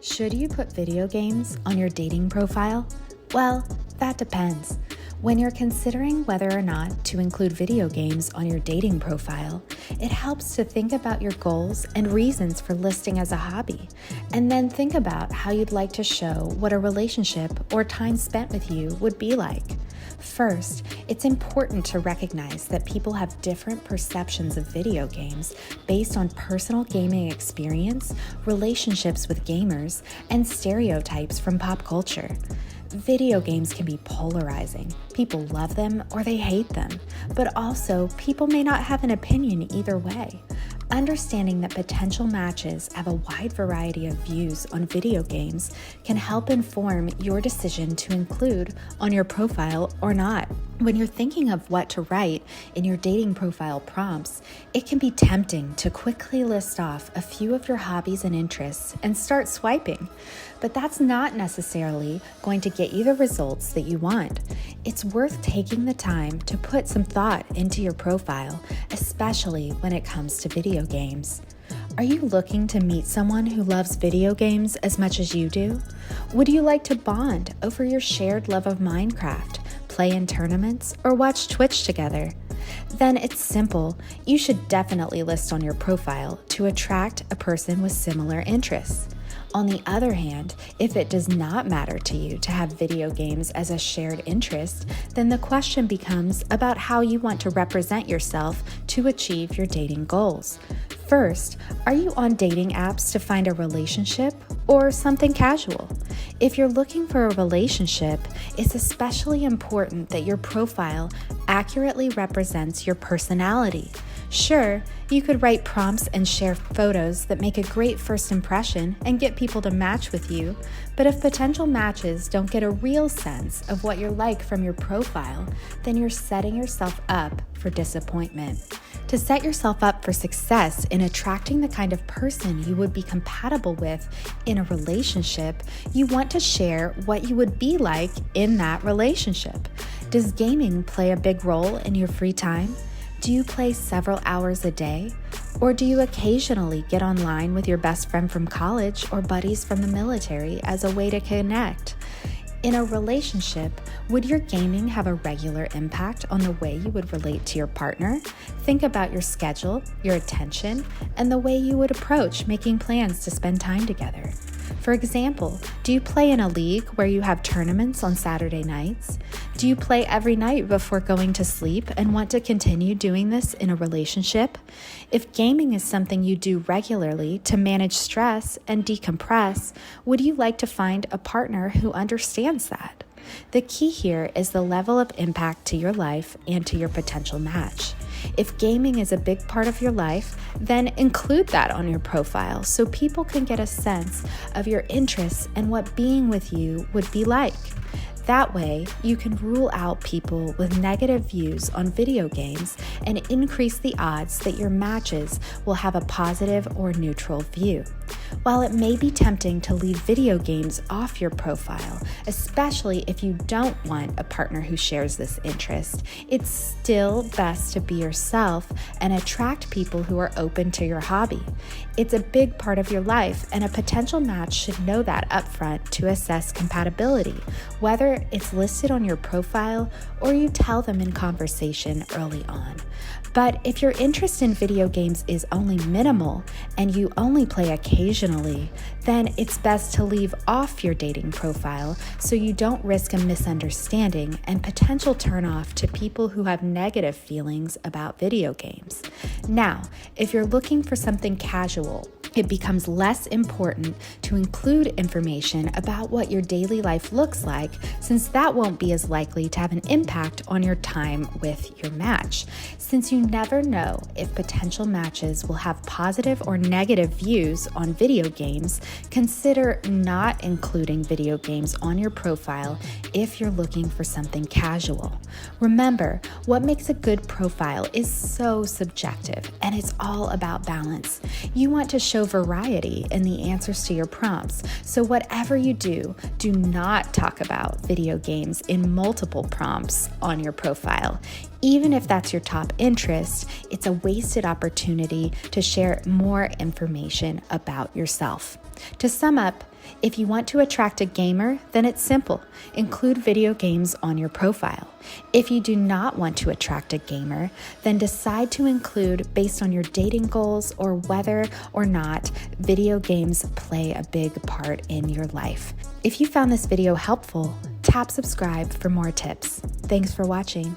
Should you put video games on your dating profile? Well, that depends. When you're considering whether or not to include video games on your dating profile, it helps to think about your goals and reasons for listing as a hobby, and then think about how you'd like to show what a relationship or time spent with you would be like. First, it's important to recognize that people have different perceptions of video games based on personal gaming experience, relationships with gamers, and stereotypes from pop culture. Video games can be polarizing. People love them or they hate them, but also people may not have an opinion either way. Understanding that potential matches have a wide variety of views on video games can help inform your decision to include on your profile or not. When you're thinking of what to write in your dating profile prompts, it can be tempting to quickly list off a few of your hobbies and interests and start swiping. But that's not necessarily going to get you the results that you want. It's worth taking the time to put some thought into your profile, especially when it comes to video games. Are you looking to meet someone who loves video games as much as you do? Would you like to bond over your shared love of Minecraft, play in tournaments, or watch Twitch together? Then it's simple. You should definitely list on your profile to attract a person with similar interests. On the other hand, if it does not matter to you to have video games as a shared interest, then the question becomes about how you want to represent yourself to achieve your dating goals. First, are you on dating apps to find a relationship or something casual? If you're looking for a relationship, it's especially important that your profile accurately represents your personality. Sure, you could write prompts and share photos that make a great first impression and get people to match with you, but if potential matches don't get a real sense of what you're like from your profile, then you're setting yourself up for disappointment. To set yourself up for success in attracting the kind of person you would be compatible with in a relationship, you want to share what you would be like in that relationship. Does gaming play a big role in your free time? Do you play several hours a day? Or do you occasionally get online with your best friend from college or buddies from the military as a way to connect? In a relationship, would your gaming have a regular impact on the way you would relate to your partner? Think about your schedule, your attention, and the way you would approach making plans to spend time together. For example, do you play in a league where you have tournaments on Saturday nights? Do you play every night before going to sleep and want to continue doing this in a relationship? If gaming is something you do regularly to manage stress and decompress, would you like to find a partner who understands that? The key here is the level of impact to your life and to your potential match. If gaming is a big part of your life, then include that on your profile so people can get a sense of your interests and what being with you would be like. That way, you can rule out people with negative views on video games and increase the odds that your matches will have a positive or neutral view. While it may be tempting to leave video games off your profile, especially if you don't want a partner who shares this interest, it's still best to be yourself and attract people who are open to your hobby. It's a big part of your life, and a potential match should know that upfront to assess compatibility, whether it's listed on your profile or you tell them in conversation early on. But if your interest in video games is only minimal and you only play occasionally, then it's best to leave off your dating profile so you don't risk a misunderstanding and potential turnoff to people who have negative feelings about video games. Now, if you're looking for something casual, it becomes less important to include information about what your daily life looks like, since that won't be as likely to have an impact on your time with your match. Since you never know if potential matches will have positive or negative views on video games, consider not including video games on your profile if you're looking for something casual. Remember, what makes a good profile is so subjective, and it's all about balance. You want to show variety in the answers to your prompts, so whatever you do not talk about video games in multiple prompts on your profile. Even if that's your top interest, it's a wasted opportunity to share more information about yourself. To sum up, if you want to attract a gamer, then it's simple. Include video games on your profile. If you do not want to attract a gamer, then decide to include based on your dating goals or whether or not video games play a big part in your life. If you found this video helpful, tap subscribe for more tips. Thanks for watching.